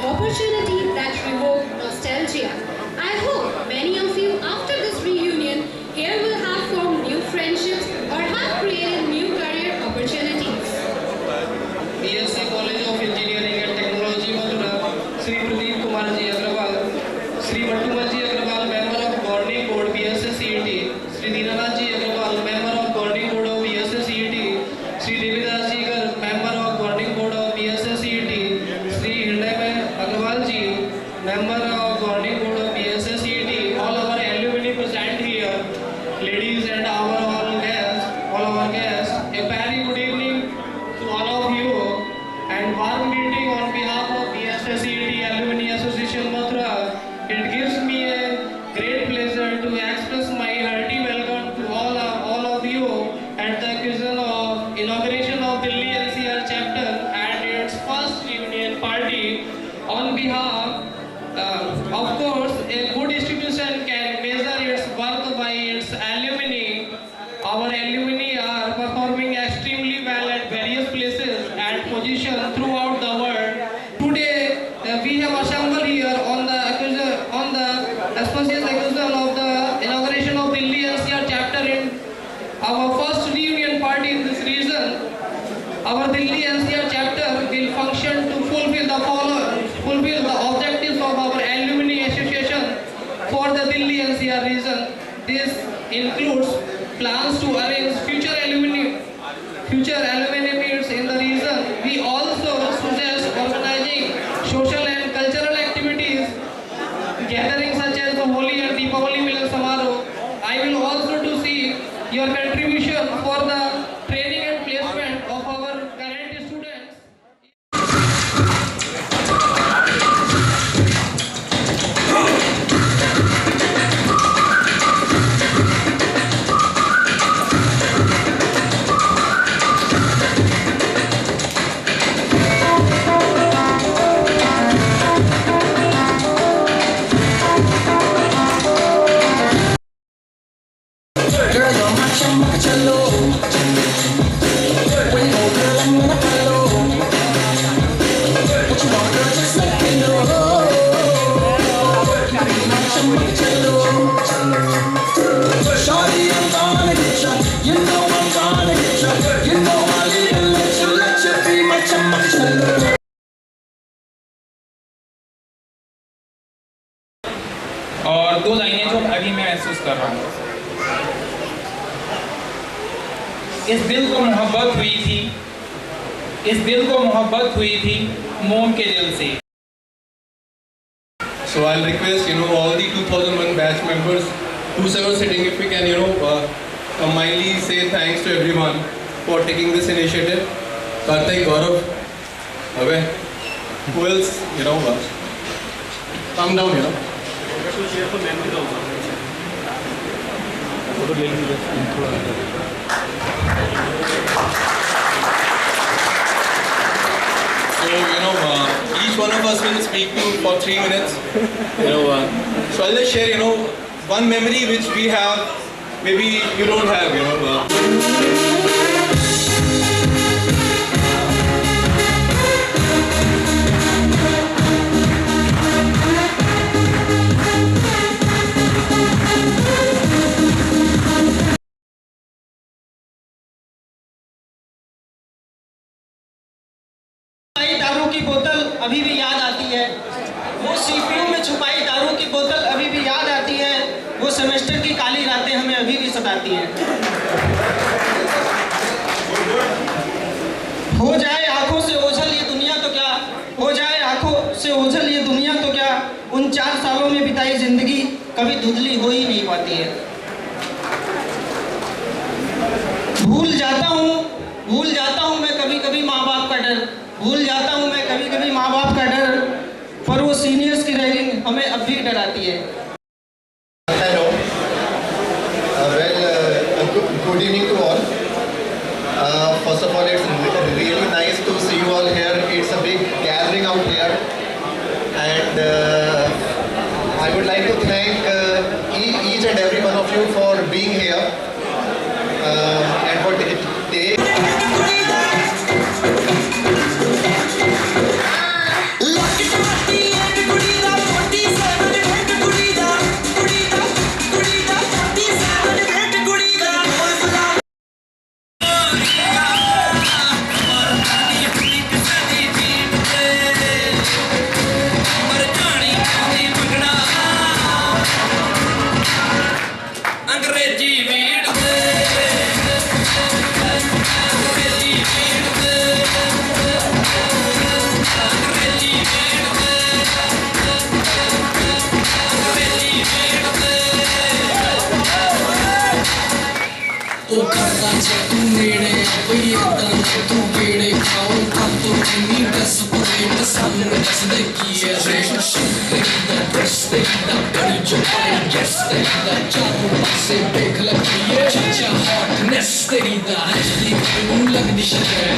Opportunity that revoke nostalgia. I hope many of you after this reunion here will have formed new friendships or have created new career opportunities. BSc College of Engineering and Technology Mathura, Sri Pradeep Kumar Ji Agrawal, Sri Mattumal Ji Agrawal, Member of Governing Board BSc CET, Sri Dinanath Ji Agrawal, Member of Governing Board of BSc CET, Sri Devidas Ji Gar, Member of Governing Board of BSc CET, Sri Hindai Agrawal Ji, Member of Governing Board of BSc CET, all our alumni present here, ladies and all guests, a very good evening to all of you and warm greeting on behalf of BSc CET Alumni Association Mathura. It gives me a great pleasure to express my hearty welcome to all of you at the occasion of inauguration of Delhi NCR chapter and its first reunion party. On behalf, of course, a good institution can measure its worth by its alumni. Our alumni are performing extremely well at various places and positions throughout the world. Today, we have assembled here on the auspicious occasion of the inauguration of Delhi NCR chapter in our first reunion party in this region. Our Delhi NCR chapter will function to fulfill the objectives of our alumni association for the Delhi NCR region. This includes plans to arrange future alumni meets in the region. We also suggest organizing social and cultural activities, gatherings such as the Holi and Deepavali Milan Samaroh. I will also to see your contribution for the training and placement of our current students. और दो लाइनें जो अभी मैं महसूस कर रहा हूँ। इस दिल को मोहब्बत हुई थी, इस दिल को मोहब्बत हुई थी मोम के दिल से। So I'll request, all the 2001 batch members, whosoever sitting, if we can, mildly say thanks to everyone for taking this initiative. Karthik, Gaurav, Abhay, who else, come down, So, each one of us will speak to for 3 minutes. So I'll just share, one memory which we have, maybe you don't have, दारू की बोतल अभी भी याद आती है, वो CPU में छुपाई दारू की बोतल अभी भी याद आती है, वो सेमेस्टर की काली रातें हमें अभी भी सताती हैं। हो जाए आंखों से ओझल ये दुनिया तो क्या, हो जाए आंखों से ओझल ये दुनिया तो क्या, उन 4 सालों में बिताई जिंदगी कभी धुंधली हो ही नहीं पाती है। भूल जाता हूँ मैं कभी कभी माँ बाप का डर, भूल जाता हूँ मैं कभी कभी माँ बाप का डर, पर वो सीनियर्स की रैगिंग हमें अब भी डराती है। Hello. Good evening to all. First of all, it's really nice to see you all here. It's a big gathering out here, and I would like to thank each and every one of you for being here and for today.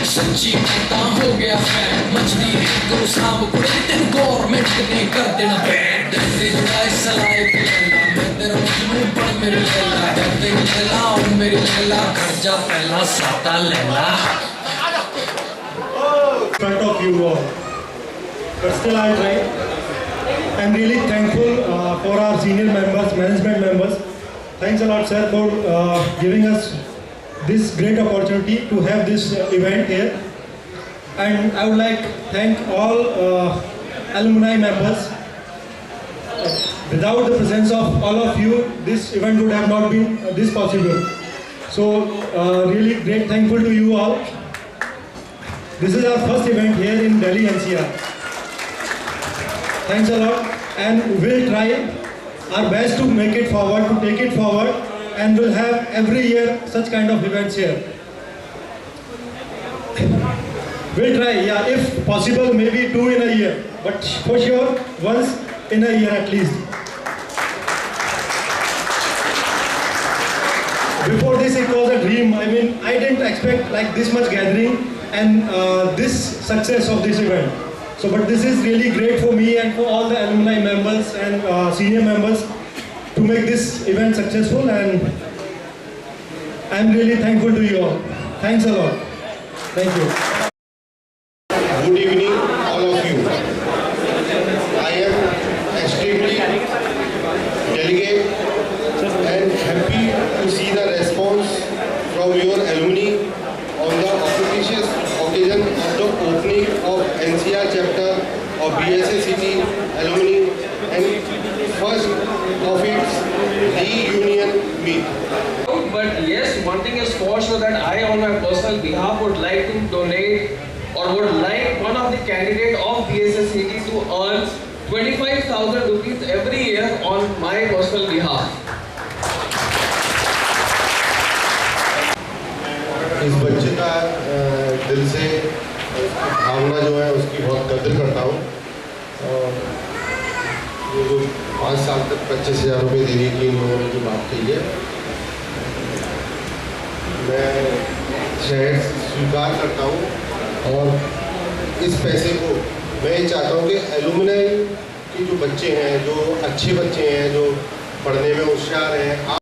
सच्ची पता हो गया fan मछली तो सांप कुड़े तेरे government ने कर देना बैन दर्दे जुड़ाए सलाए पिला मैं तेरा मजनू पर मेरे लैला दर्दे लैला ओ मेरी लैला घर जा पहला साता Laila front of you all, but still I'll try. I'm really thankful for our senior members, management members. Thanks a lot, sir, for giving us this great opportunity to have this event here. And I would like to thank all alumni members. Without the presence of all of you, this event would have not been this possible. So really great thankful to you all. This is our first event here in Delhi NCR. Thanks a lot, and we'll try our best to make it forward, to take it forward, and we'll have every year such kind of events here. We'll try, yeah, if possible, maybe 2 in a year, but for sure, once in a year at least. Before this, it was a dream. I mean, I didn't expect like this much gathering and this success of this event. So, but this is really great for me and for all the alumni members and senior members to make this event successful, and I'm really thankful to you all. Thanks a lot. Thank you. Good evening, all of you. I am extremely delicate and happy to see the response from your alumni on the auspicious occasion of the opening of BSACT alumni and first of its reunion meet. But yes, one thing is for sure that I on my personal behalf would like to donate or would like one of the candidate of BSACT to earn 25,000 rupees every year on my personal behalf. इस बच्चे का दिल से भावना जो है उसकी बहुत कदर करता हूँ और ये जो 5 साल तक 25,000 रुपये देने की इन लोगों ने जो बात कही है मैं शायद स्वीकार करता हूँ और इस पैसे को मैं ये चाहता हूँ कि एलुमनाई के जो बच्चे हैं जो अच्छे बच्चे हैं जो पढ़ने में होशियार हैं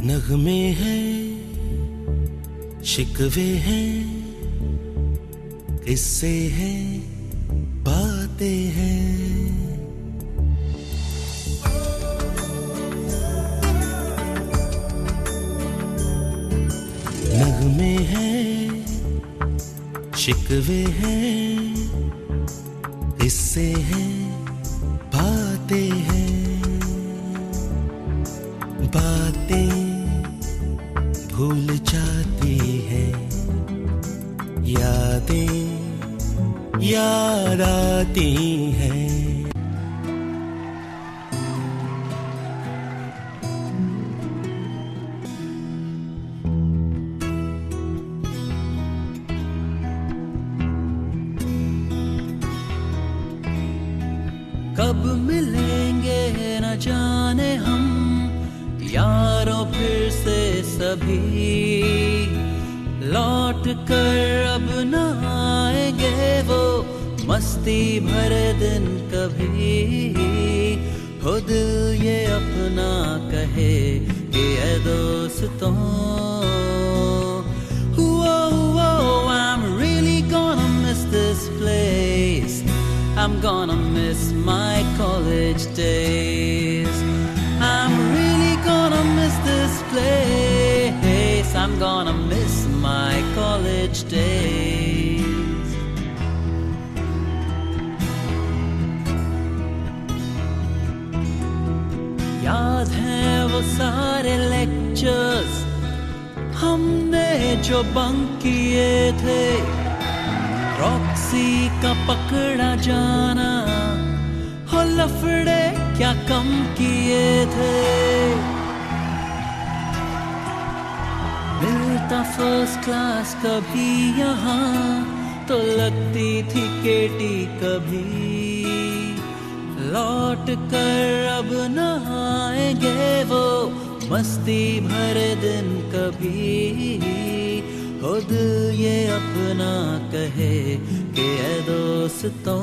नगमे हैं शिकवे हैं किस्से हैं बातें हैं नगमे हैं शिकवे हैं किस्से हैं बातें हैं बातें भूल जाती है यादें याद आती हैं कब मिलेंगे न जाने हम यारों फिर से सभी लौट कर अब न आएंगे वो मस्ती भरे दिन कभी हो दिल ये अपना कहे कि ऐ दोस्तों I'm really gonna miss this place I'm gonna miss my college days I'm really gonna miss this place I'm gonna miss my college days याद हैं वो सारे लेक्चर्स हमने जो बंक किए थे रॉक्सी का पकड़ा जाना हो लफड़े क्या कम किए थे मिलता फर्स्ट क्लास कभी यहाँ तो लगती थी केटी कभी लौट कर अब न आएंगे वो मस्ती भरे दिन कभी हो दिल ये अपना कहे कि ऐ दोस्तों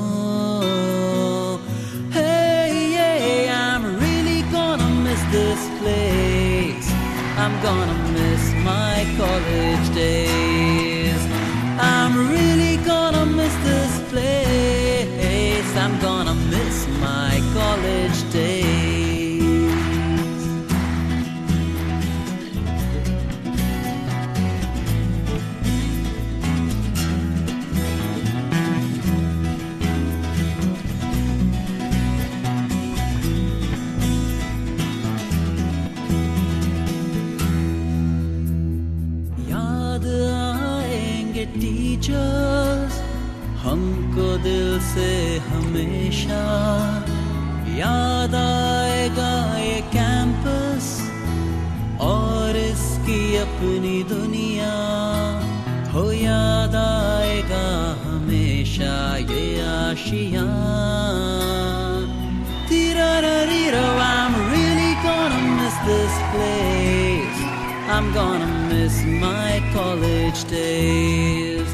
I'm really gonna miss this place I'm gonna miss my college days I'm really gonna miss this place I'm gonna miss my college days teachers हमको दिल से हमेशा याद आएगा ये कैंपस और इसकी अपनी दुनिया हो याद आएगा हमेशा ये आशियाँ I'm really gonna miss this place I'm gonna miss my college days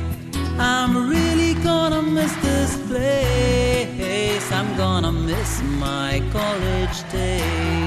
I'm really gonna miss this place I'm gonna miss my college days